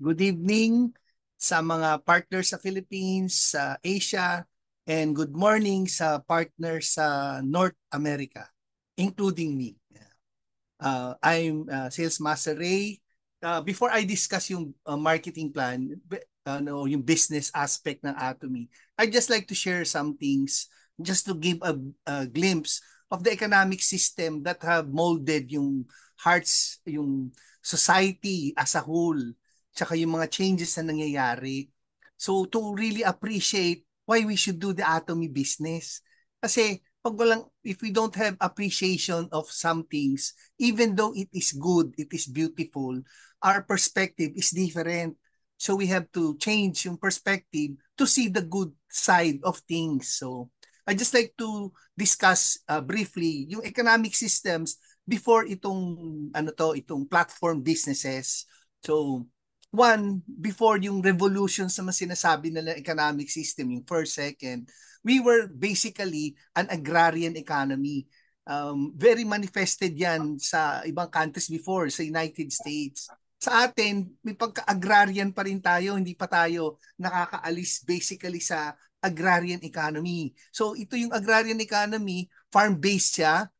Good evening sa mga partners sa Philippines, sa Asia, and good morning sa partners sa North America, including me. I'm Sales Master Ray. Before I discuss yung marketing plan, no, yung business aspect ng Atomy, I'd just like to share some things just to give a glimpse of the economic system that have molded yung hearts, yung society as a whole, tsaka yung mga changes na nangyayari. So to really appreciate why we should do the Atomy business. Kasi if we don't have appreciation of some things, even though it is good, it is beautiful, our perspective is different. So we have to change yung perspective to see the good side of things. So I just like to discuss briefly yung economic systems before itong platform businesses. So one, before yung revolutions na sinasabi nila economic system, yung first, second, we were basically an agrarian economy. Very manifested yan sa ibang countries before, sa United States. Sa atin, may pagka-agrarian pa rin tayo, hindi pa tayo nakakaalis basically sa agrarian economy. So ito yung agrarian economy, farm-based siya.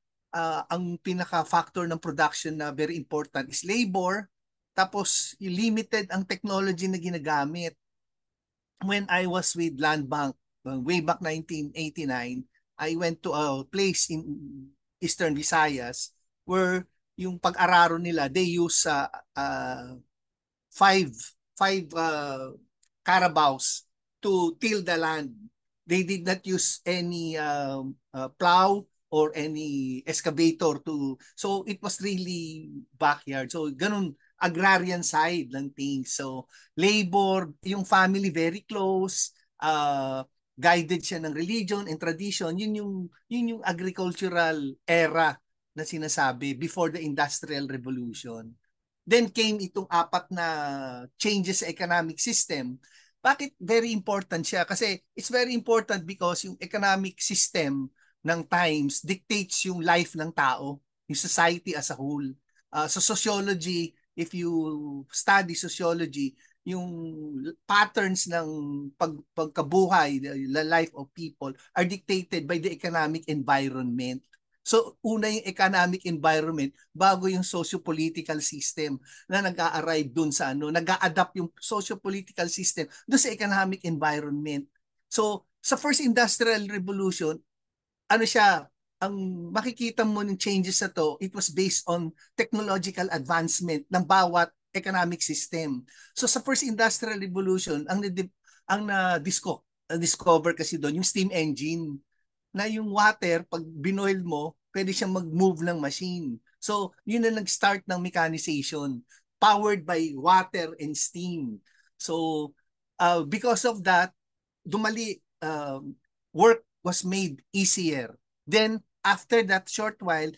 Ang pinaka-factor ng production na very important is labor. Tapos limited ang technology na ginagamit. When I was with Land Bank way back 1989, I went to a place in Eastern Visayas where yung pag-araro nila, they use five five carabaos to till the land. They did not use any plow or any excavator to, so it was really backyard. So ganun, agrarian side ng things. So labor, yung family very close, guided siya ng religion and tradition. Yun yung agricultural era na sinasabi before the Industrial Revolution. Then came itong apat na changes sa economic system. Bakit very important siya? Kasi it's very important because yung economic system ng times dictates yung life ng tao, yung society as a whole. Sa sociology, if you study sociology, yung patterns ng pagkabuhay, the life of people are dictated by the economic environment. So, una yung economic environment bago yung socio-political system na nag-a-arrive dun sa nag-a-adapt yung socio-political system dun sa economic environment. So, sa first industrial revolution, siya, ang makikita mo ng changes na to, it was based on technological advancement ng bawat economic system. So sa first industrial revolution, ang na-discover kasi doon yung steam engine na yung water, pag binoil mo, pwede siyang mag-move ng machine. So, yun na nag-start ng mechanization, powered by water and steam. So, because of that, dumali, work was made easier. Then, after that short while,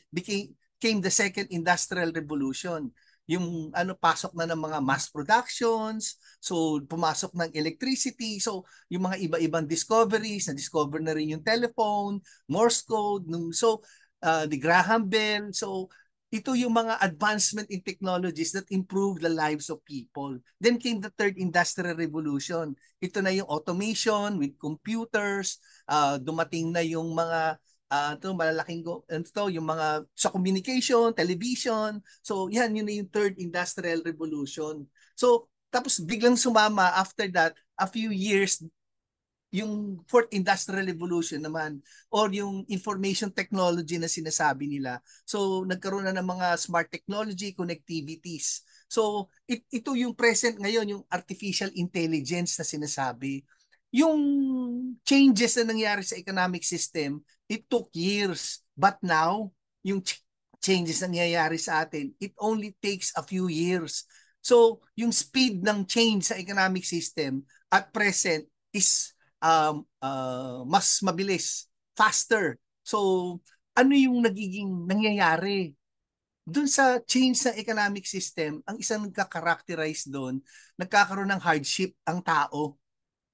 came the second industrial revolution. Yung pasok na ng mga mass productions, so pumasok ng electricity, so yung mga iba-ibang discoveries, na-discover na rin yung telephone, Morse code, the Graham Bell. So ito yung mga advancement in technologies that improve the lives of people. Then came the third industrial revolution. Ito na yung automation with computers, dumating na yung mga yung mga sa communication, television. So yun na yung third industrial revolution. So tapos biglang sumama after that, a few years, yung fourth industrial revolution naman or yung information technology na sinasabi nila. So nagkaroon na ng mga smart technology, connectivities. So ito yung present ngayon, yung artificial intelligence na sinasabi. Yung changes na nangyari sa economic system, it took years. But now, yung changes na nangyayari sa atin, it only takes a few years. So, yung speed ng change sa economic system at present is mas mabilis, faster. So, ano yung nagiging nangyayari? Doon sa change ng economic system, ang isang nagka-characterize doon, nagkakaroon ng hardship ang tao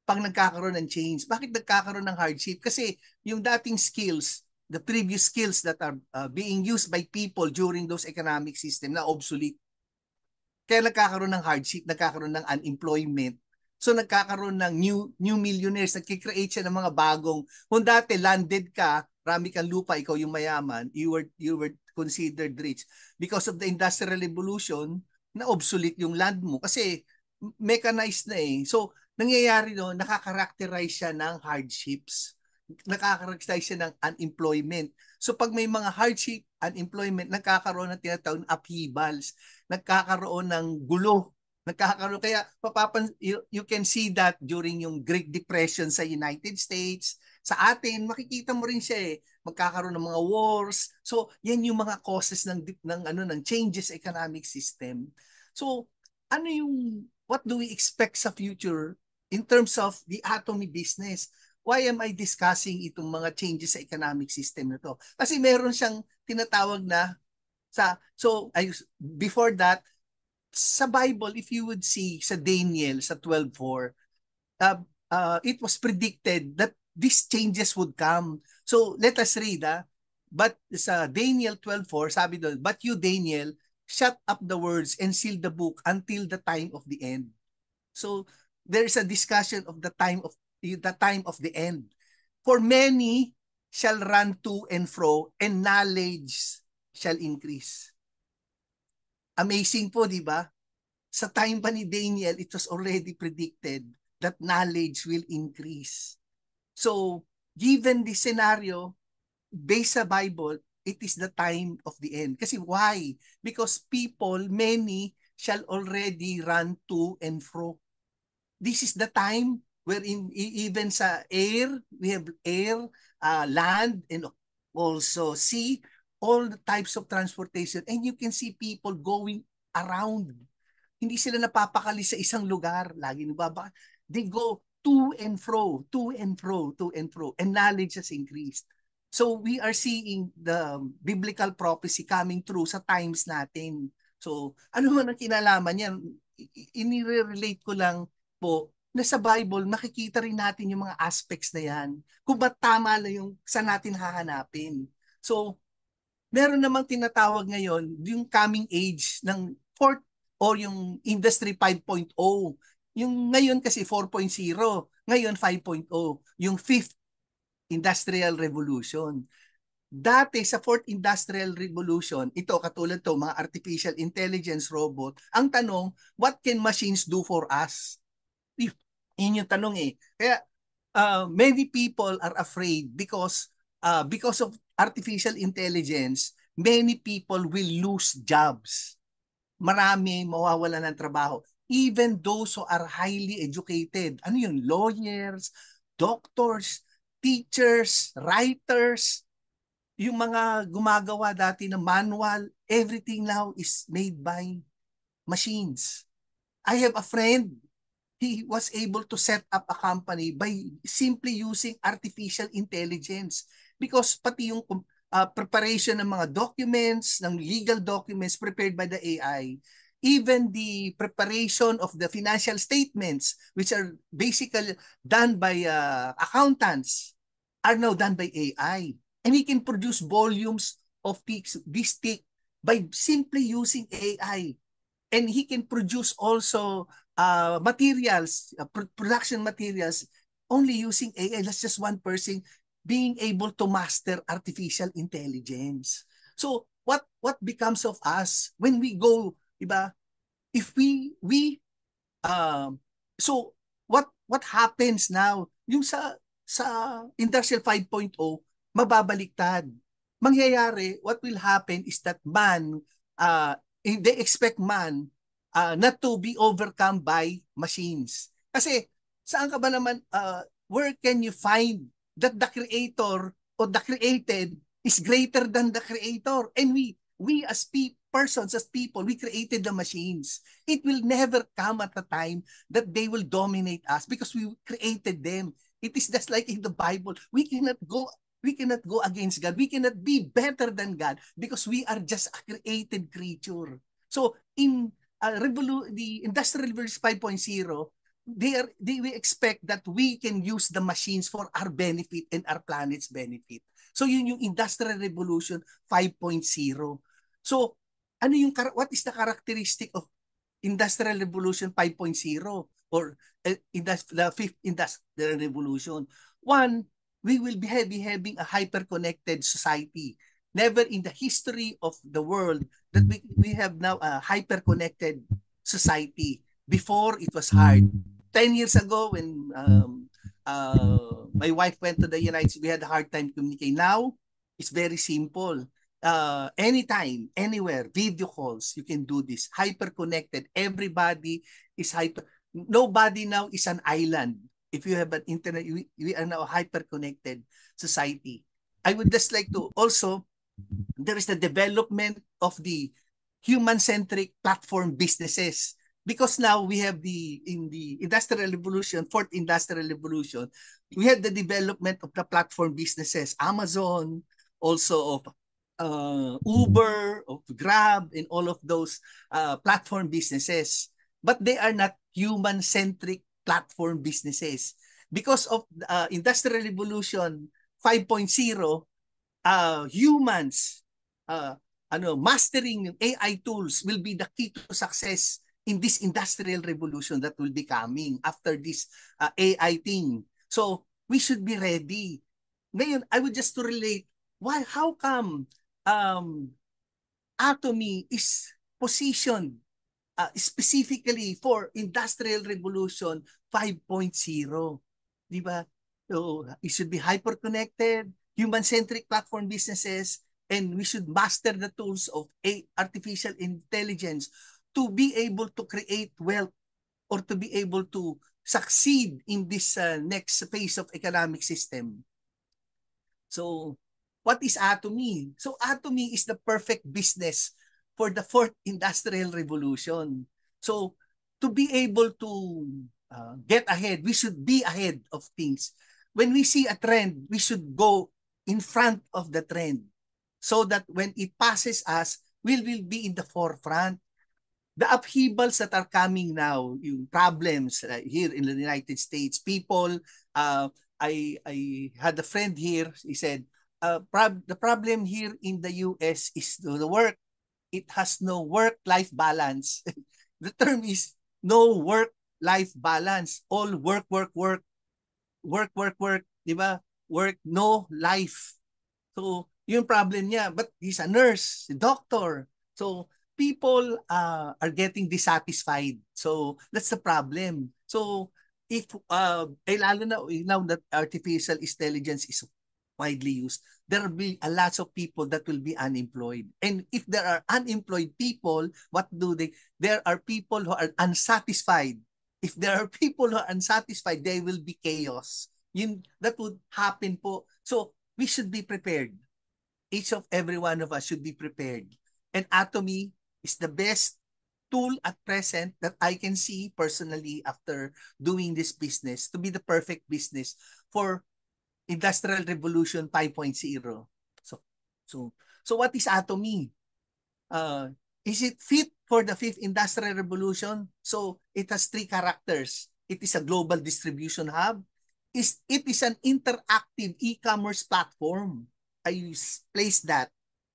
pag nagkakaroon ng change. Bakit nagkakaroon ng hardship? Kasi yung dating skills, the previous skills that are being used by people during those economic system na obsolete. Kaya nagkakaroon ng hardship, nagkakaroon ng unemployment. So nagkakaroon ng new millionaires, nagki-create siya ng mga bagong. Kung dati landed ka, rami kang lupa, ikaw yung mayaman, you were considered rich. Because of the Industrial Revolution, na obsolete yung land mo kasi mechanized na eh. So nangyayari no, nakakarakterize siya ng hardships. Nakakarakterize siya ng unemployment. So pag may mga hardship, unemployment, nagkakaroon ng tinatawag na upheavals, nagkakaroon ng gulo, nagkakaroon. Kaya you can see that during yung Great Depression sa United States, sa atin makikita mo rin siya eh, magkakaroon ng mga wars. So yan yung mga causes ng changes sa economic system. So ano yung what do we expect sa future in terms of the atomy business? Why am I discussing itong mga changes sa economic system na to? Kasi meron siyang tinatawag na before that, sa Bible, if you would see sa Daniel sa 12:4, it was predicted that these changes would come. So let us read. But sa Daniel 12:4, sabi doon, but you, Daniel, shut up the words and seal the book until the time of the end. So there's a discussion of the time of the end. For many shall run to and fro, and knowledge shall increase. Amazing po, di ba? Sa time pa ni Daniel, it was already predicted that knowledge will increase. So, given this scenario, based sa Bible, it is the time of the end. Kasi why? Because many shall already run to and fro. This is the time wherein even sa air, we have air, land, and also sea, all the types of transportation. And you can see people going around. Hindi sila napapakali sa isang lugar. Lagi nababa. They go to and fro, to and fro, to and fro. And knowledge has increased. So we are seeing the biblical prophecy coming through sa times natin. So ano man ang kinalaman niyan, inire-relate ko lang po na sa Bible, makikita rin natin yung mga aspects na yan. Kung ba't tama na yung saan natin hahanapin. So, meron namang tinatawag ngayon yung coming age ng fourth or yung Industry 5.0. Yung ngayon kasi 4.0, ngayon 5.0, yung fifth Industrial Revolution. Dati sa fourth Industrial Revolution, ito katulad to, mga artificial intelligence robot, ang tanong, what can machines do for us? Yun yung tanong eh. Kaya many people are afraid because of artificial intelligence, many people will lose jobs. Marami mawawala ng trabaho. Even those who are highly educated. Ano yun? Lawyers, doctors, teachers, writers, yung mga gumagawa dati ng manual, everything now is made by machines. I have a friend, he was able to set up a company by simply using artificial intelligence because pati yung preparation ng mga documents, ng legal documents prepared by the AI, even the preparation of the financial statements, which are basically done by accountants, are now done by AI. And he can produce volumes of this thick by simply using AI. And he can produce also materials, production materials, only using AI. That's just one person being able to master artificial intelligence. So what becomes of us when we go, diba? If um so what happens now? Yung sa Industrial 5.0, mababaliktad. Mangyayari, what will happen is that man, they expect man not to be overcome by machines. Kasi saan ka ba naman, where can you find that the creator or the created is greater than the creator? And we as persons, as people, we created the machines. It will never come at a time that they will dominate us because we created them. It is just like in the Bible. We cannot go against God. We cannot be better than God because we are just a created creature. So in the Industrial Revolution 5.0, we expect that we can use the machines for our benefit and our planet's benefit. So yun yung Industrial Revolution 5.0. So ano yung what is the characteristic of Industrial Revolution 5.0 or the fifth industrial revolution. One, we will be having a hyper-connected society. Never in the history of the world that we have now a hyper-connected society. Before, it was hard. 10 years ago, when my wife went to the United States, we had a hard time communicating. Now, it's very simple. Anytime, anywhere, video calls, you can do this. Hyper-connected. Everybody is hyper. Nobody now is an island. If you have an internet, we are now a hyper-connected society. I would just like to also, there is the development of the human-centric platform businesses. Because now we have in the industrial revolution, fourth industrial revolution, we have the development of the platform businesses, Amazon, also of Uber, of Grab, and all of those platform businesses. But they are not human-centric platform businesses. Because of industrial revolution 5.0, humans, mastering AI tools will be the key to success in this industrial revolution that will be coming after this AI thing. So we should be ready. Ngayon, I would just to relate, how come Atomy is positioned specifically for Industrial Revolution 5.0? Di ba? So it should be hyper-connected, human-centric platform businesses, and we should master the tools of artificial intelligence to be able to create wealth or to be able to succeed in this next phase of economic system. So, what is Atomy? So, Atomy is the perfect business for the fourth industrial revolution. So, to be able to get ahead, we should be ahead of things. When we see a trend, we should go in front of the trend so that when it passes us, we will be in the forefront. The upheavals that are coming now, yung problems here in the United States, people, I had a friend here, he said, the problem here in the US is the work. It has no work-life balance. The term is no work-life balance. All work, work, work, work, work, work, di ba? Work, no life. So, yung problem niya. But he's a nurse, a doctor. So, people are getting dissatisfied. So, that's the problem. So, if, lalo na now that artificial intelligence is widely used, there will be a lot of people that will be unemployed. And if there are unemployed people, what do they? There are people who are unsatisfied. If there are people who are unsatisfied, there will be chaos. That would happen po. So, we should be prepared. Each of every one of us should be prepared. And Atomy is the best tool at present that I can see personally after doing this business to be the perfect business for Industrial Revolution 5.0. So what is Atomy? Is it fit for the fifth industrial revolution? So it has three characters. It is a global distribution hub. It is an interactive e-commerce platform. I place that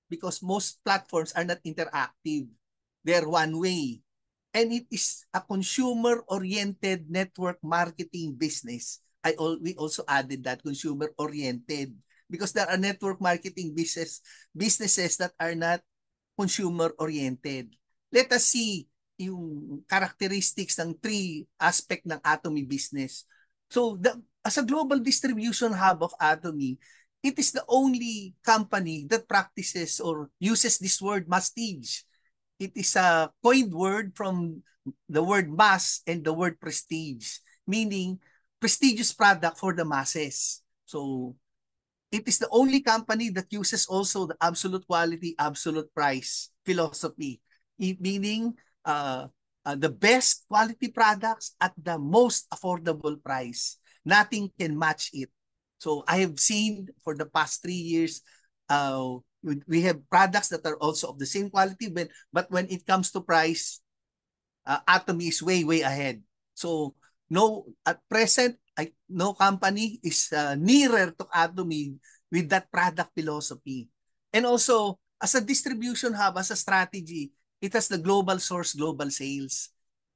because most platforms are not interactive. They're one way. And it is a consumer-oriented network marketing business. We also added that consumer-oriented because there are network marketing businesses that are not consumer-oriented. Let us see yung characteristics ng three aspect ng Atomy business. So, as a global distribution hub of Atomy, it is the only company that practices or uses this word mastige. It is a coined word from the word mass and the word prestige, meaning prestigious product for the masses. So, it is the only company that uses also the absolute quality, absolute price philosophy, meaning the best quality products at the most affordable price. Nothing can match it. So I have seen for the past 3 years, we have products that are also of the same quality, but when it comes to price, Atomy is way, way ahead. So at present, no company is nearer to Atomy with that product philosophy. And also, as a distribution hub, as a strategy, it has the global source, global sales.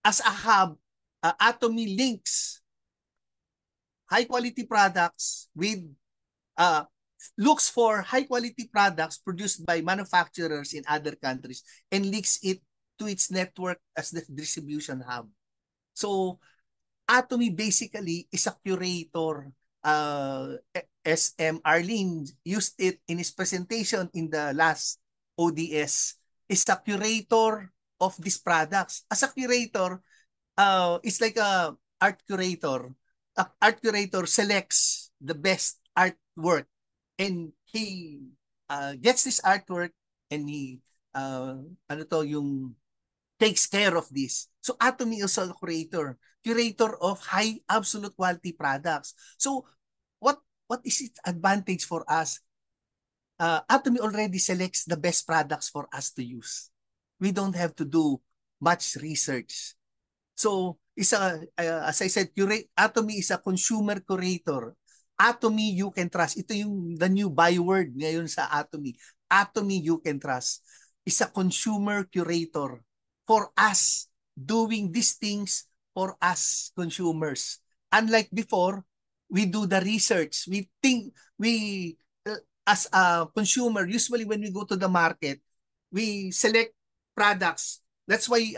as a hub, Atomy links high quality products with uh, looks for high quality products produced by manufacturers in other countries and links it to its network as the distribution hub. So Atomy basically is a curator. SM Arlene used it in his presentation in the last ODS. Is a curator of these products. As a curator, it's like a art curator. A art curator selects the best artwork and he gets this artwork and he ano to yung takes care of this. So Atomy is a curator of high absolute quality products. So what is its advantage for us? Atomy already selects the best products for us to use. We don't have to do much research. So, as I said, Atomy is a consumer curator. Atomy you can trust. Ito yung the new byword ngayon sa Atomy. Atomy you can trust is a consumer curator for us doing these things for us consumers. Unlike before, we do the research. We think as a consumer, usually when we go to the market, we select products. That's why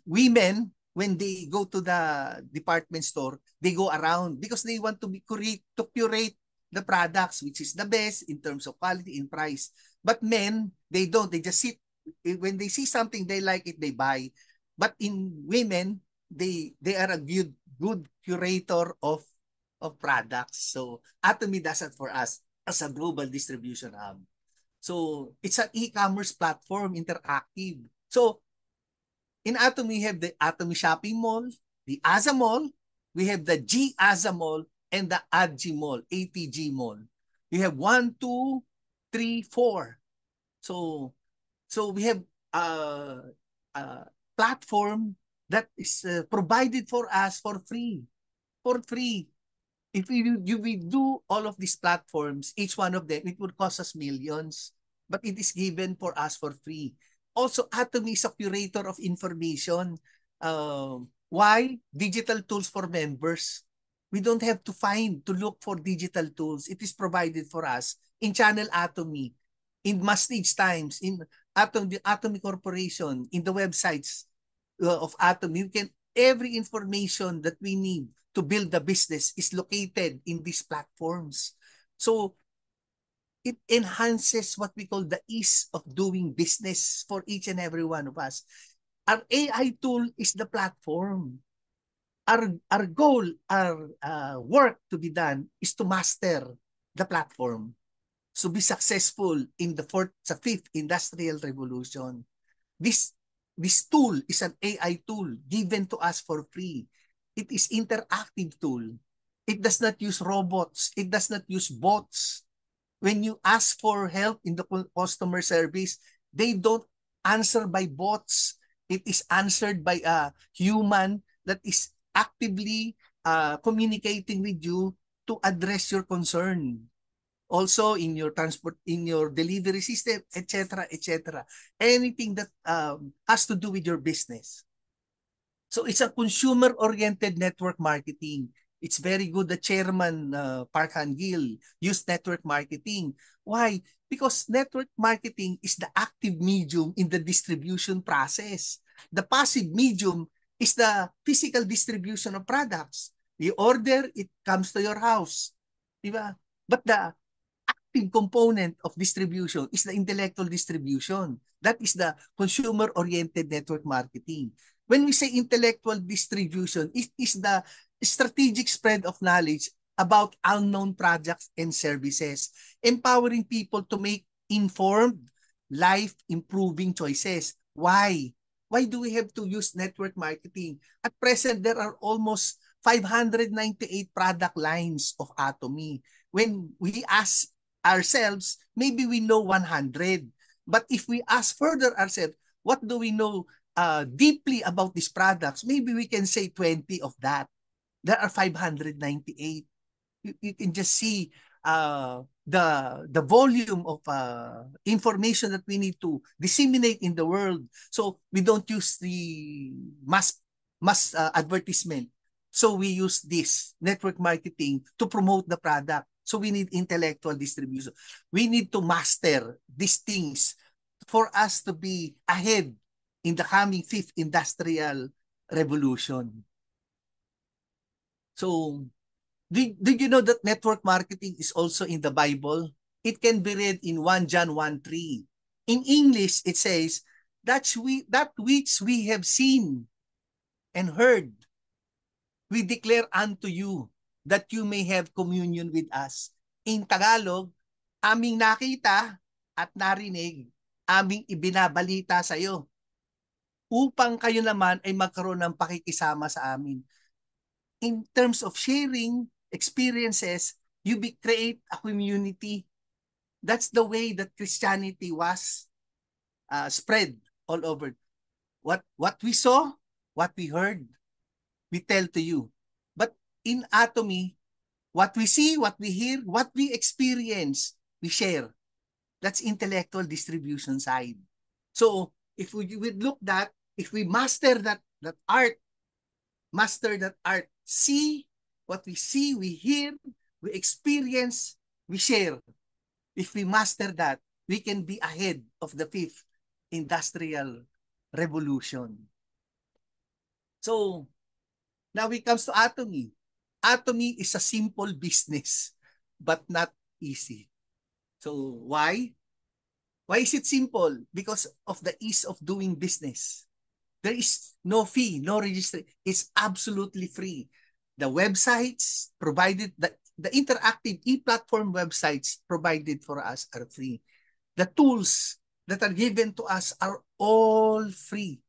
women, when they go to the department store, they go around because they want to curate the products, which is the best in terms of quality and price. But men, they don't. They just sit. When they see something they like it, they buy. But in women, they are a good curator of products. So Atomy does it for us as a global distribution hub. So it's an e-commerce platform, interactive. So in Atomy, we have the Atomy Shopping Mall, the Aza Mall, we have the G Aza Mall, and the ADG Mall, ATG Mall. We have 1, 2, 3, 4. So we have a platform that is provided for us for free. For free. If we do all of these platforms, each one of them, it would cost us millions, but it is given for us for free. Also, Atomy is a curator of information. Why? Digital tools for members. We don't have to look for digital tools. It is provided for us in Channel Atomy, in Mastage Times, in the Atomy Corporation, in the websites of Atomy. You can every information that we need to build the business is located in these platforms. So it enhances what we call the ease of doing business for each and every one of us. Our AI tool is the platform. Our goal, our work to be done is to master the platform. So be successful in the fifth industrial revolution. This tool is an AI tool given to us for free. It is interactive tool. It does not use robots. It does not use bots. When you ask for help in the customer service, they don't answer by bots. It is answered by a human that is actively communicating with you to address your concern. Also in your transport, in your delivery system, etc., etc. Anything that has to do with your business. So it's a consumer-oriented network marketing. It's very good. The chairman, Park Han-gil, used network marketing. Why? Because network marketing is the active medium in the distribution process. The passive medium is the physical distribution of products. You order, it comes to your house. Diba? But the active component of distribution is the intellectual distribution. That is the consumer-oriented network marketing. When we say intellectual distribution, it is the strategic spread of knowledge about unknown products and services, empowering people to make informed, life-improving choices. Why? Why do we have to use network marketing? At present, there are almost 598 product lines of Atomy. When we ask ourselves, maybe we know 100. But if we ask further ourselves, what do we know deeply about these products? Maybe we can say 20 of that. There are 598. You can just see the volume of information that we need to disseminate in the world. So we don't use the mass mass advertisement. So we use this network marketing to promote the product. So we need intellectual distribution. We need to master these things for us to be ahead in the coming fifth industrial revolution. So did you know that network marketing is also in the Bible? It can be read in 1 John 1:3. In English, it says, that which we have seen and heard, we declare unto you, that you may have communion with us. In Tagalog, aming nakita at narinig, aming ibinabalita sa iyo, upang kayo naman ay magkaroon ng pakikisama sa amin. In terms of sharing experiences, create a community. That's the way that Christianity was spread all over. What we saw, what we heard, we tell to you. But in Atomy, what we see, what we hear, what we experience, we share. That's intellectual distribution side. So if we would look that, if we master that art, see what we see, we hear, we experience, we share. If we master that, we can be ahead of the fifth industrial revolution. So now it comes to Atomy. Atomy is a simple business, but not easy. So why? Why is it simple? Because of the ease of doing business. There is no fee, no registration. It's absolutely free. The websites provided, the interactive e-platform websites provided for us are free. The tools that are given to us are all free.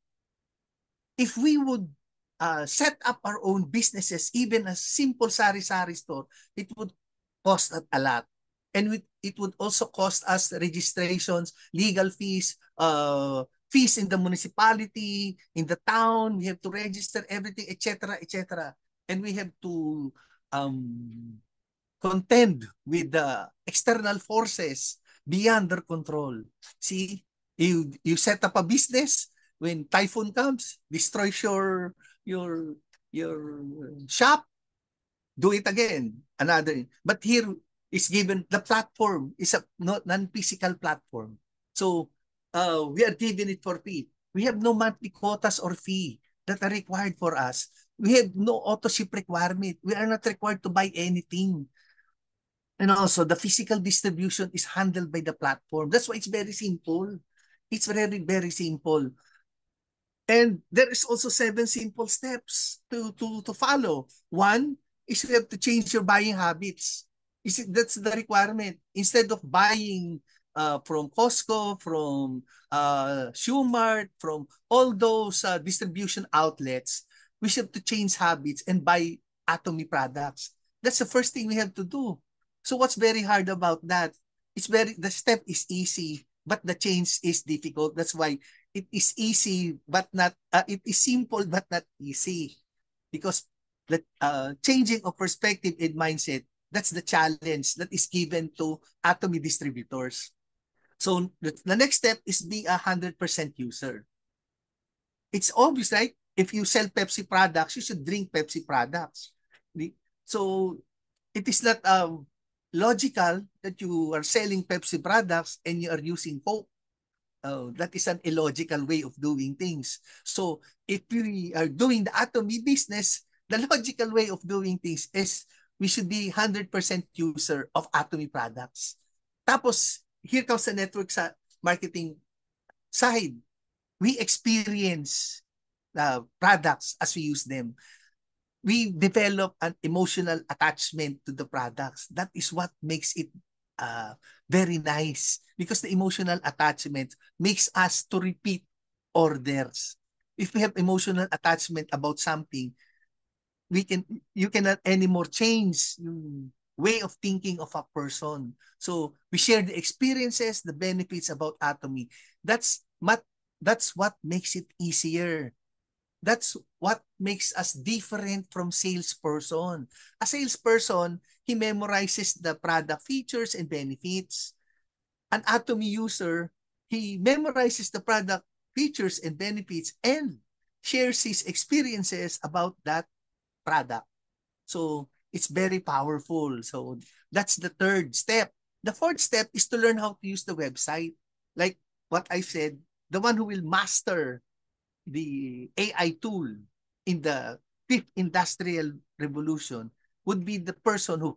If we would set up our own businesses, even a simple sari-sari store, it would cost a lot. And it would also cost us registrations, legal fees, fees in the municipality, in the town. We have to register everything, etc., etc. And we have to contend with the external forces beyond their control. See, you set up a business, when typhoon comes, destroys your shop, do it again. Another. But here is given, the platform is a non-physical platform. So we are given it for free. We have no monthly quotas or fee that are required for us. We have no auto ship requirement. We are not required to buy anything. And also, the physical distribution is handled by the platform. That's why it's very simple. It's very, very simple. And there is also 7 simple steps to follow. One is you have to change your buying habits. That's the requirement. Instead of buying from Costco, from Shoemart, from all those distribution outlets, we should have to change habits and buy Atomy products. That's the first thing we have to do. So what's very hard about that? The step is easy, but the change is difficult. That's why it is easy, but not, it is simple, but not easy. Because the changing of perspective and mindset, that's the challenge that is given to Atomy distributors. So the next step is be 100% user. It's obvious, right? If you sell Pepsi products, you should drink Pepsi products. So it is not logical that you are selling Pepsi products and you are using Coke. That is an illogical way of doing things. So if we are doing the Atomy business, the logical way of doing things is we should be 100% user of Atomy products. Tapos, here comes the network marketing side. We experience products as we use them. We develop an emotional attachment to the products. That is what makes it very nice, because the emotional attachment makes us to repeat orders. If we have emotional attachment about something, you cannot anymore change yung way of thinking of a person. So we share the experiences, the benefits about Atomy. That's what makes it easier. That's what makes us different from salesperson. A salesperson, he memorizes the product features and benefits. An Atomy user, he memorizes the product features and benefits, and shares his experiences about that product. So it's very powerful. So that's the third step. The fourth step is to learn how to use the website. Like what I said, the one who will master the AI tool in the fifth industrial revolution would be the person who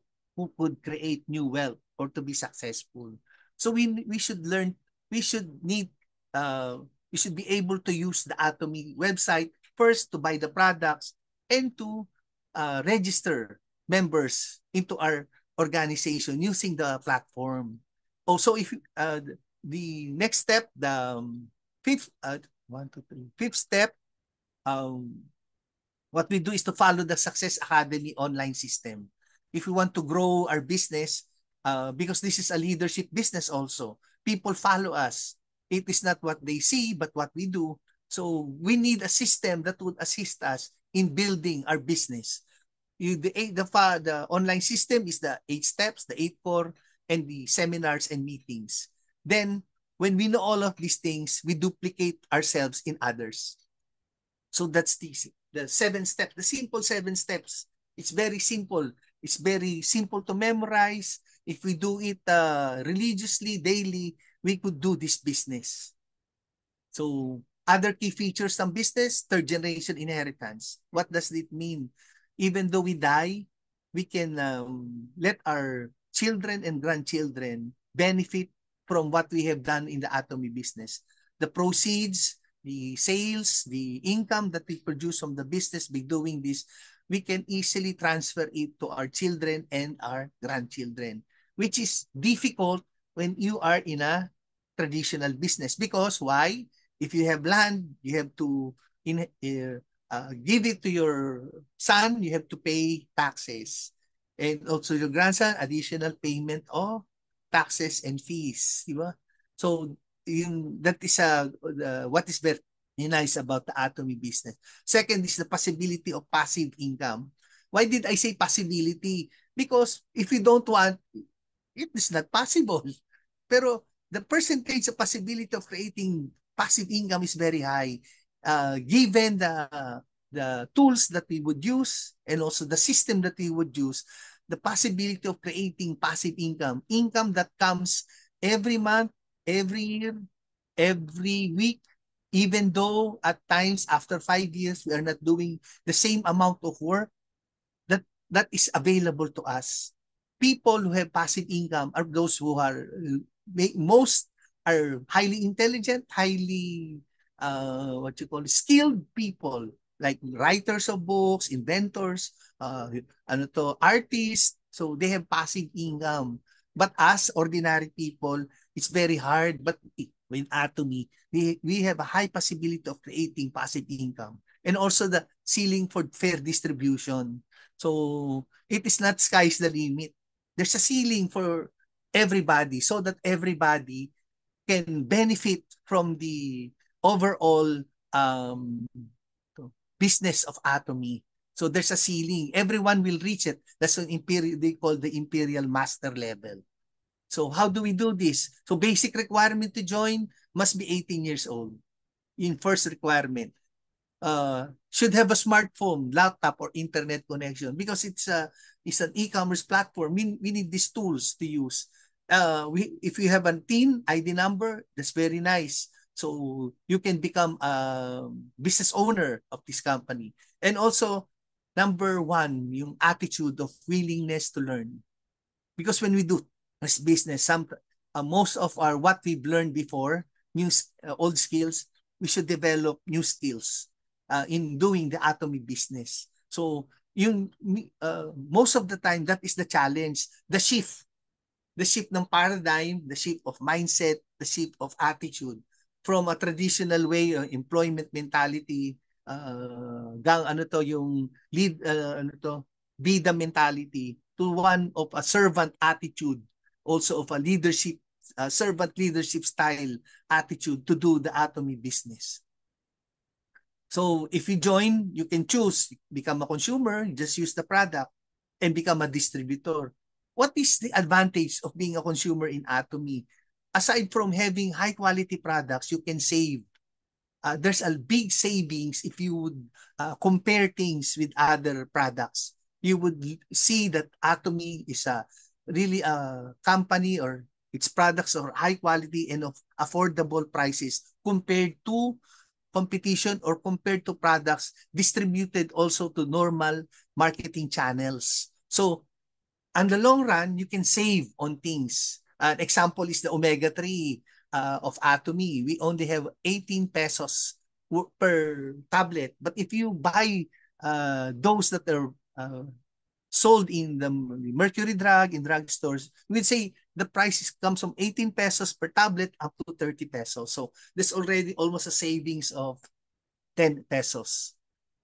could create new wealth or to be successful. So we should learn, we should need, uh, we should be able to use the Atomy website first to buy the products and to register members into our organization using the platform. Also, if the next step, the fifth, one, two, three, fifth step, um, what we do is to follow the Success Academy online system. If we want to grow our business, because this is a leadership business also, people follow us. It is not what they see, but what we do. So we need a system that would assist us in building our business. The online system is the 8 steps, the 8 core, and the seminars and meetings. Then, when we know all of these things, we duplicate ourselves in others. So that's the 7 steps, the simple 7 steps. It's very simple. It's very simple to memorize. If we do it religiously, daily, we could do this business. So other key features ng business, third generation inheritance. What does it mean? Even though we die, we can let our children and grandchildren benefit from what we have done in the Atomy business. The proceeds, the sales, the income that we produce from the business by doing this, we can easily transfer it to our children and our grandchildren, which is difficult when you are in a traditional business. Because why? If you have land, you have to give it to your son, you have to pay taxes. And also your grandson, additional payment of taxes and fees. Diba? So, that is what is very nice about the Atomy business. Second is the possibility of passive income. Why did I say possibility? Because if you don't want, it is not possible. Pero the percentage of possibility of creating passive income is very high. Given the tools that we would use and also the system that we would use, the possibility of creating passive income, income that comes every month, every year, every week, even though at times after 5 years we are not doing the same amount of work, that is available to us. People who have passive income are those who are most are highly intelligent, highly what you call skilled people, like writers of books, inventors, artists. So they have passive income. But us ordinary people, it's very hard. But when Atomy, we have a high possibility of creating passive income, and also the ceiling for fair distribution. So it is not sky's the limit. There's a ceiling for everybody so that everybody can benefit from the overall business of Atomy. So there's a ceiling. Everyone will reach it. That's an they call the imperial master level. So how do we do this? So basic requirement to join must be 18 years old. In first requirement. Should have a smartphone, laptop, or internet connection because it's an e-commerce platform. We need these tools to use. If you have a TIN ID number, that's very nice. So you can become a business owner of this company. And also, number one, yung attitude of willingness to learn. Because when we do this business, most of our what we've learned before, old skills, we should develop new skills in doing the Atomy business. So most of the time that is the challenge, the shift ng paradigm, the shift of mindset, the shift of attitude from a traditional way employment mentality yung lead bida mentality to one of a servant attitude, also of a leadership servant leadership style attitude to do the Atomy business. So if you join, you can choose, become a consumer, just use the product, and become a distributor. What is the advantage of being a consumer in Atomy? Aside from having high quality products, you can save. there's a big savings if you would compare things with other products. You would see that Atomy is a really a company, or its products are high quality and of affordable prices compared to competition, or compared to products distributed also to normal marketing channels. So on the long run, you can save on things. An example is the omega-3 of Atomy. We only have 18 pesos per tablet. But if you buy those that are sold in the Mercury Drug, in drugstores, we'd say the price comes from 18 pesos per tablet up to 30 pesos. So there's already almost a savings of 10 pesos.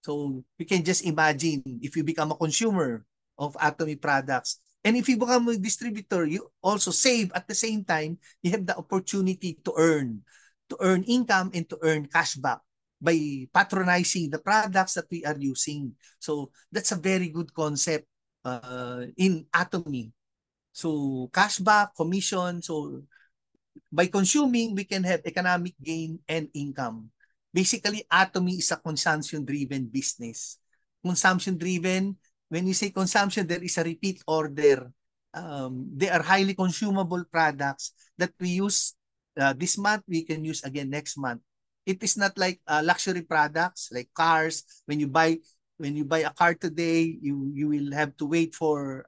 So you can just imagine if you become a consumer of Atomy products. And if you become a distributor, you also save at the same time. You have the opportunity to earn income and to earn cashback by patronizing the products that we are using. So that's a very good concept in Atomy. So cashback, commission. So by consuming, we can have economic gain and income. Basically, Atomy is a consumption-driven business. Consumption-driven, when you say consumption, there is a repeat order. They are highly consumable products that we use this month, we can use again next month. It is not like luxury products like cars. When you buy a car today, you will have to wait for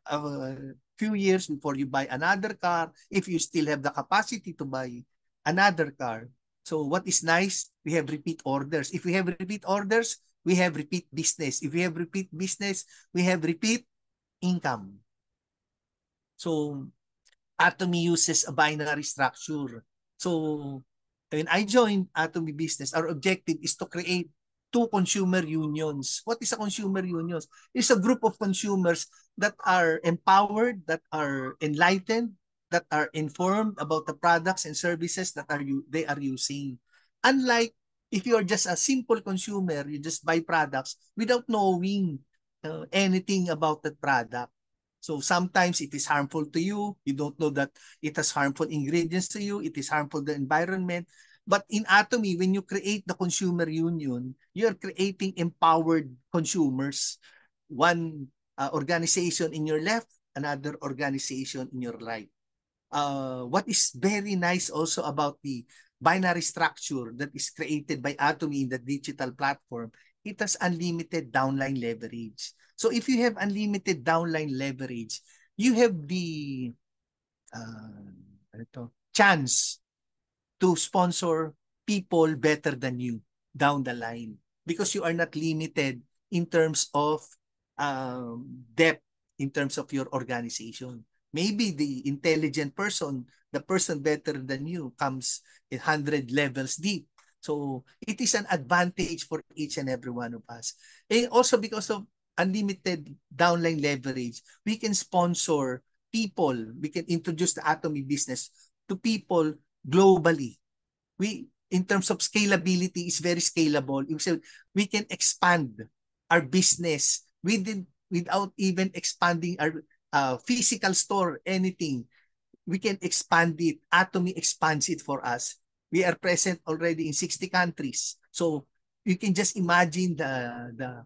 few years before you buy another car if you still have the capacity to buy another car. So what is nice, we have repeat orders. If we have repeat orders, we have repeat business. If we have repeat business, we have repeat income. So Atomy uses a binary structure. So when I joined Atomy Business, our objective is to create two consumer unions. What is a consumer union? It's a group of consumers that are empowered, that are enlightened, that are informed about the products and services that they are using. Unlike if you are just a simple consumer, you just buy products without knowing anything about that product. So sometimes it is harmful to you. You don't know that it has harmful ingredients to you. It is harmful to the environment. But in Atomy, when you create the consumer union, you're creating empowered consumers. One organization in your left, another organization in your right. What is very nice also about the binary structure that is created by Atomy in the digital platform, it has unlimited downline leverage. So if you have unlimited downline leverage, you have the chance to sponsor people better than you down the line, because you are not limited in terms of depth, in terms of your organization. Maybe the intelligent person, the person better than you, comes 100 levels deep. So it is an advantage for each and every one of us. And also because of unlimited downline leverage, we can sponsor people. We can introduce the Atomy business to people globally. In terms of scalability, is very scalable. We can expand our business without even expanding our physical store, anything. We can expand it. Atomy expands it for us. We are present already in 60 countries. So you can just imagine the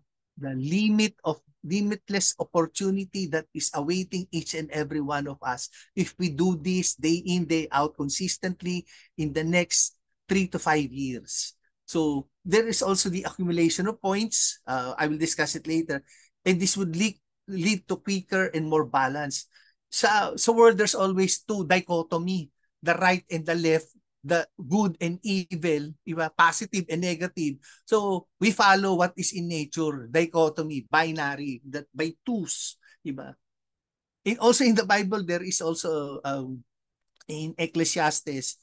limitless opportunity that is awaiting each and every one of us if we do this day in, day out consistently in the next 3 to 5 years. So there is also the accumulation of points. I will discuss it later. And this would lead to quicker and more balance. Sa world, there's always two dichotomy, the right and the left, the good and evil, diba? Positive and negative. So we follow what is in nature, dichotomy, binary, that by twos, diba? And also in the Bible, there is also in Ecclesiastes,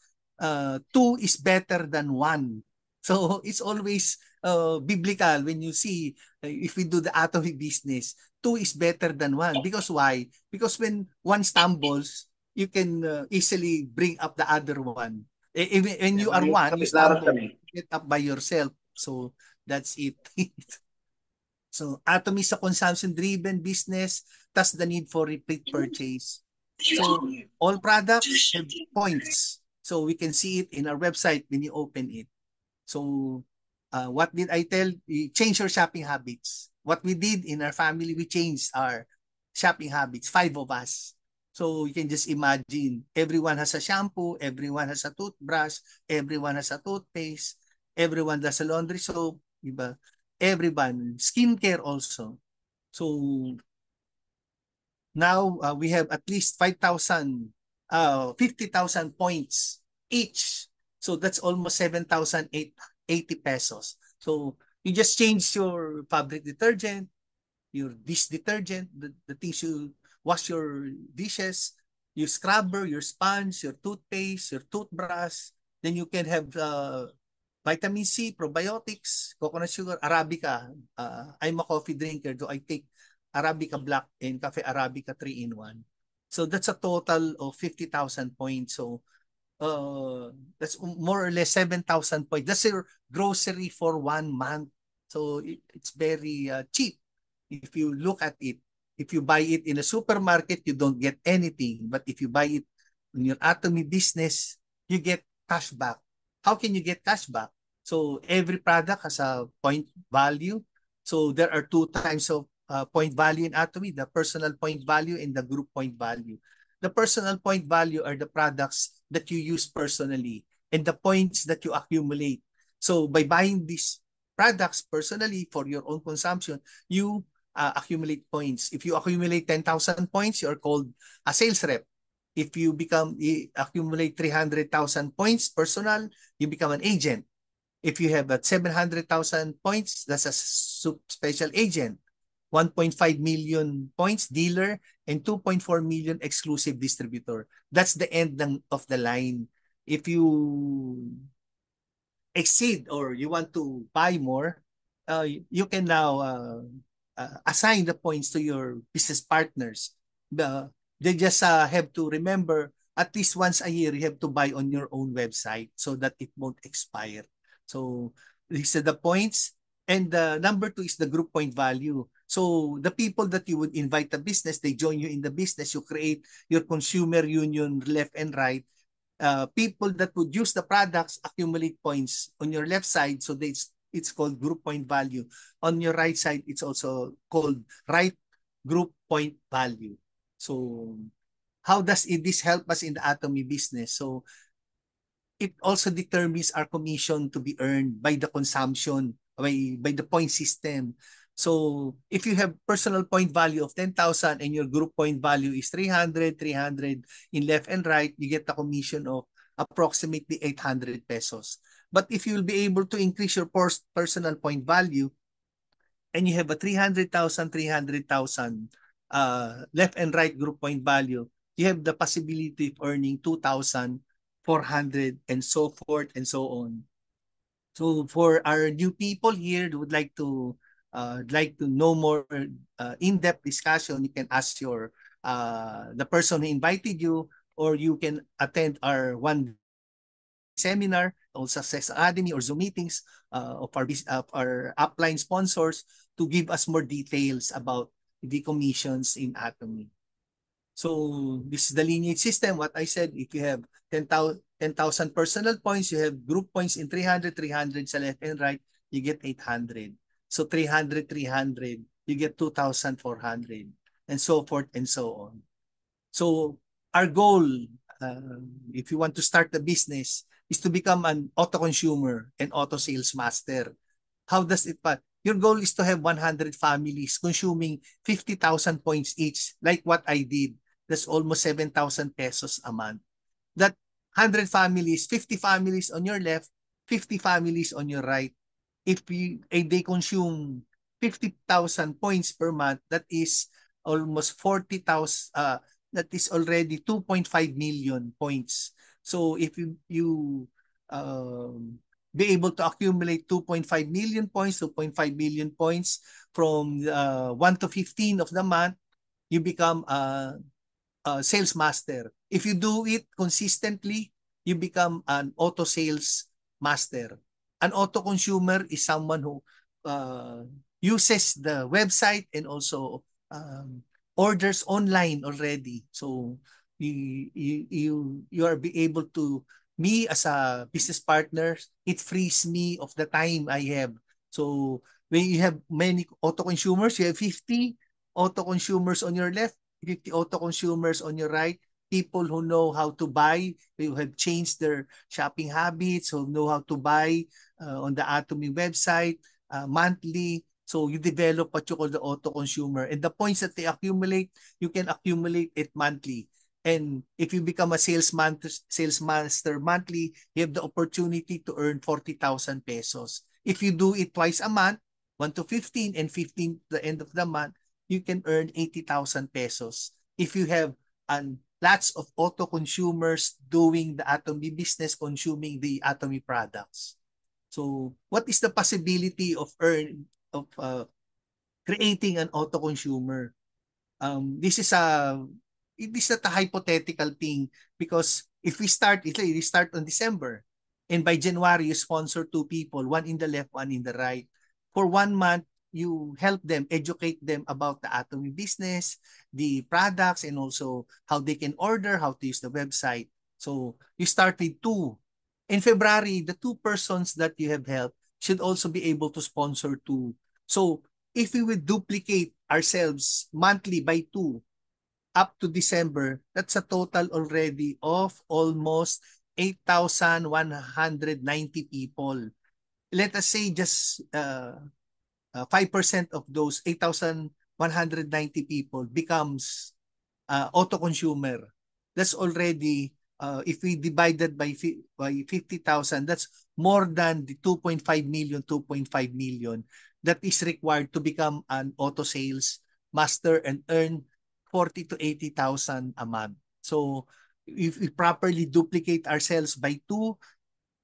two is better than one. So it's always biblical when you see if we do the Atomy business, two is better than one. Because why? Because when one stumbles, you can easily bring up the other one. When you are one, you stumble, get up by yourself. So that's it. So Atomy is a consumption-driven business, thus the need for repeat purchase. So all products have points. So we can see it in our website when you open it. So What did I tell? Change your shopping habits. What we did in our family, we changed our shopping habits, 5 of us. So you can just imagine, everyone has a shampoo, everyone has a toothbrush, everyone has a toothpaste, everyone does a laundry soap, diba? Everyone, skincare also. So now we have at least 5,000, 50,000 points each. So that's almost 7,880 pesos. So you just change your fabric detergent, your dish detergent, the things you wash your dishes, your scrubber, your sponge, your toothpaste, your toothbrush. Then you can have vitamin C, probiotics, coconut sugar, Arabica. I'm a coffee drinker, so I take Arabica Black and Cafe Arabica 3-in-1. So that's a total of 50,000 points. So that's more or less 7,000 points. That's your grocery for 1 month. So it's very cheap if you look at it. If you buy it in a supermarket, you don't get anything. But if you buy it in your Atomy business, you get cashback. How can you get cashback? So every product has a point value. So there are 2 types of point value in Atomy, the personal point value and the group point value. The personal point value are the products that you use personally and the points that you accumulate. So by buying these products personally for your own consumption, you accumulate points. If you accumulate 10,000 points, you're called a sales rep. If you accumulate 300,000 points personal, you become an agent. If you have 700,000 points, that's a special agent. 1.5 million points dealer and 2.4 million exclusive distributor. That's the end of the line. If you exceed or you want to buy more, you can now assign the points to your business partners. They just have to remember at least once a year you have to buy on your own website so that it won't expire. So these are the points. And number 2 is the group point value. So the people that you would invite the business, they join you in the business, you create your consumer union left and right. People that would use the products accumulate points on your left side, so it's called group point value. On your right side, it's also called right group point value. So how does this help us in the Atomy business? So it also determines our commission to be earned by the consumption, by the point system. So if you have personal point value of 10,000 and your group point value is 300 in left and right, you get a commission of approximately 800 pesos. But if you will be able to increase your personal point value and you have a 300,000 left and right group point value, you have the possibility of earning 2,400 and so forth and so on. So for our new people here who would like to know more in-depth discussion, you can ask your the person who invited you, or you can attend our one seminar on Success Academy or Zoom meetings of our upline sponsors to give us more details about the commissions in Atomy. So this is the lineage system. What I said, if you have 10,000 personal points, you have group points in 300 sa left and right, you get 800. So 300, you get 2,400 and so forth and so on. So our goal, if you want to start the business, is to become an auto consumer and auto sales master. How does it pass? Your goal is to have 100 families consuming 50,000 points each, like what I did. That's almost 7,000 pesos a month. That 100 families, 50 families on your left, 50 families on your right. If they consume 50,000 points per month, that is almost 40,000, that is already 2.5 million points. So if you be able to accumulate 2.5 million points, 2.5 million points from 1 to 15 of the month, you become a sales master. If you do it consistently, you become an auto sales master. An auto consumer is someone who uses the website and also orders online already. So you are be able to me as a business partner, it frees me of the time I have. So when you have many auto consumers, you have 50 auto consumers on your left, 50 auto consumers on your right, people who know how to buy, who have changed their shopping habits, who know how to buy on the Atomy website monthly. So you develop what you call the auto consumer. And the points that they accumulate, you can accumulate it monthly. And if you become a sales master monthly, you have the opportunity to earn 40,000 pesos. If you do it twice a month, 1 to 15 and 15 to the end of the month, you can earn 80,000 pesos. If you have lots of auto consumers doing the Atomy business, consuming the Atomy products. So what is the possibility of creating an auto consumer? This is a it is not a hypothetical thing because if we start on December and by January you sponsor two people, one in the left, one in the right. For 1 month, you help them, educate them about the Atomy business, the products, and also how they can order, how to use the website. So you start with two. In February, the two persons that you have helped should also be able to sponsor two. So if we would duplicate ourselves monthly by two up to December, that's a total already of almost 8,190 people. Let us say just 5% of those 8,190 people becomes auto consumer. That's already, if we divide that by 50,000, that's more than the 2.5 million that is required to become an auto sales master and earn 40 to 80,000 a month. So if we properly duplicate ourselves by two,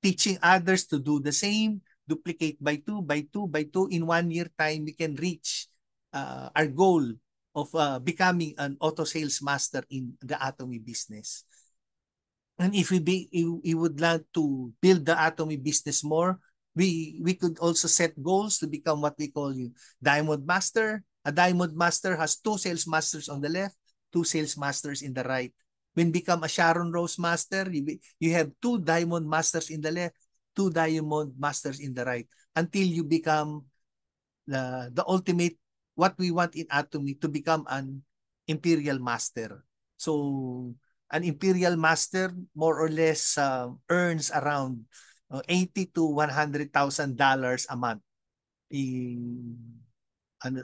teaching others to do the same, duplicate by two, by two, by two, in 1 year time, we can reach our goal of becoming an auto sales master in the Atomy business. And if we would like to build the Atomy business more, we could also set goals to become what we call you Diamond Master. A Diamond Master has two sales masters on the left, two sales masters in the right. When become a Sharon Rose Master, you have two Diamond Masters in the left, two Diamond Masters in the right, until you become the ultimate, what we want in Atomy, to become an Imperial Master. So an Imperial Master more or less earns around 80 to $100,000 a month in,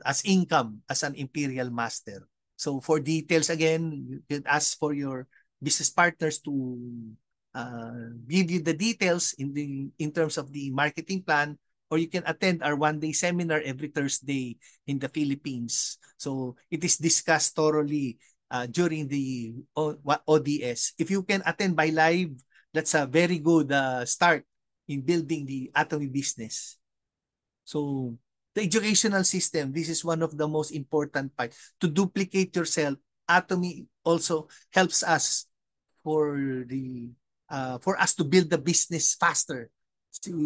as income as an Imperial Master. So for details again, you can ask for your business partners to give you the details in terms of the marketing plan, or you can attend our 1-day seminar every Thursday in the Philippines. So it is discussed thoroughly during the ODS. If you can attend by live, that's a very good start in building the Atomy business. So the educational system, this is one of the most important parts. To duplicate yourself, Atomy also helps us for for us to build the business faster.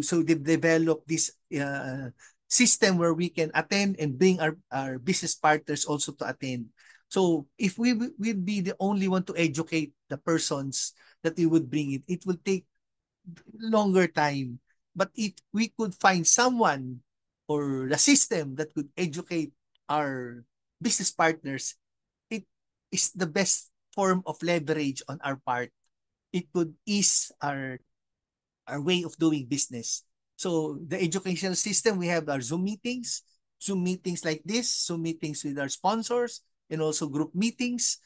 So they develop this system where we can attend and bring our business partners also to attend. So if we will be the only one to educate the persons that we would bring it will take longer time. But if we could find someone or the system that could educate our business partners, it is the best form of leverage on our part. It could ease our way of doing business. So the educational system, we have our Zoom meetings like this, Zoom meetings with our sponsors, and also group meetings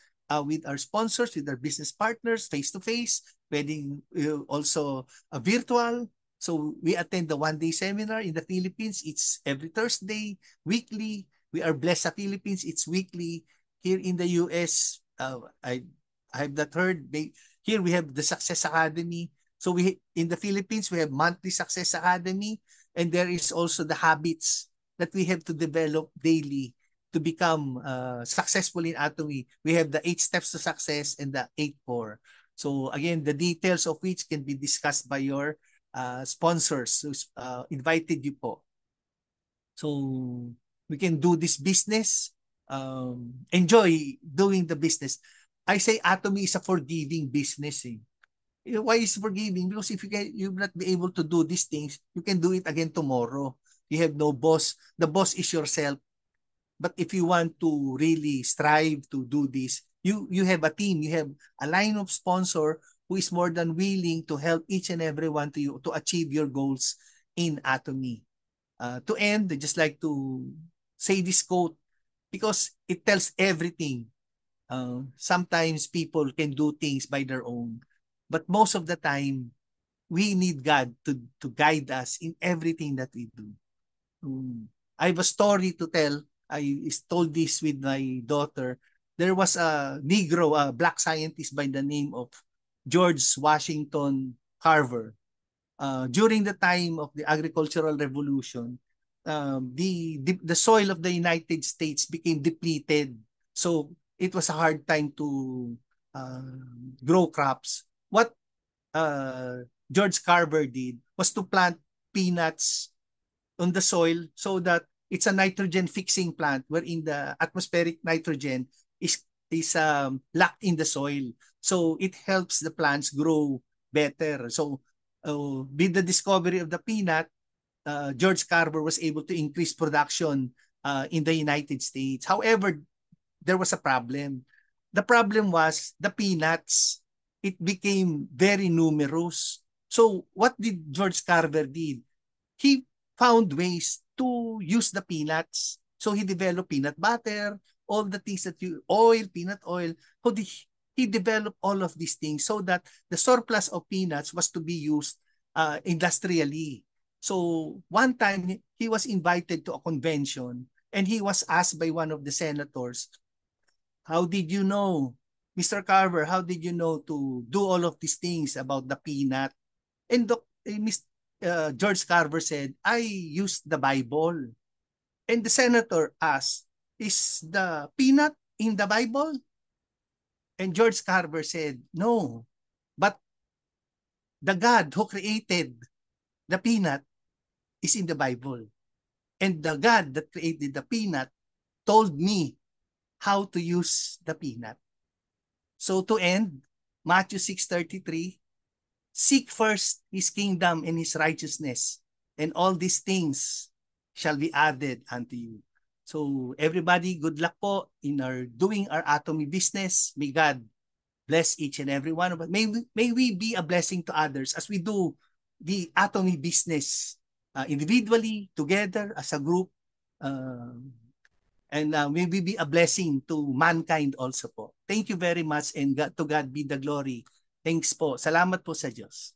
with our sponsors, with our business partners, face-to-face, wedding also virtual. So we attend the 1-day seminar in the Philippines. It's every Thursday, weekly. We are blessed sa Philippines. It's weekly. Here in the US, I have not heard. Here we have the Success Academy. So we in the Philippines, we have monthly Success Academy, and there is also the habits that we have to develop daily to become successful in Atomy. We have the 8 steps to success and the 8-4. So again, the details of which can be discussed by your sponsors who invited you po. So we can do this business, enjoy doing the business. I say Atomy is a forgiving business. Eh. Why is forgiving? Because if you will not be able to do these things, you can do it again tomorrow. You have no boss. The boss is yourself. But if you want to really strive to do this, you have a team, you have a line of sponsor who is more than willing to help each and every one to you to achieve your goals in Atomy. To end, I just like to say this quote because it tells everything. Sometimes people can do things by their own, but most of the time, we need God to guide us in everything that we do. I have a story to tell. I told this with my daughter. There was a Negro, a black scientist by the name of George Washington Carver. During the time of the agricultural revolution, the soil of the United States became depleted. So it was a hard time to uh, grow crops. What George Carver did was to plant peanuts on the soil so that it's a nitrogen fixing plant wherein the atmospheric nitrogen is locked in the soil. So it helps the plants grow better. So with the discovery of the peanut, George Carver was able to increase production in the United States. However, there was a problem. The problem was the peanuts. It became very numerous. So what did George Carver did? He found ways to use the peanuts. So he developed peanut butter, all the things that you oil, peanut oil. So he developed all of these things so that the surplus of peanuts was to be used industrially. So one time he was invited to a convention and he was asked by one of the senators, how did you know, Mr. Carver, how did you know to do all of these things about the peanut? And George Carver said, I used the Bible. And the senator asked, is the peanut in the Bible? And George Carver said, no, but the God who created the peanut is in the Bible. And the God that created the peanut told me how to use the peanut. So to end, Matthew 6:33, seek first his kingdom and his righteousness, and all these things shall be added unto you. So everybody, good luck po in our doing our Atomy business. May God bless each and every one of us. May we be a blessing to others as we do the Atomy business individually, together, as a group. Uh, and may we be a blessing to mankind also po. Thank you very much and God, to God be the glory. Thanks po. Salamat po sa Diyos.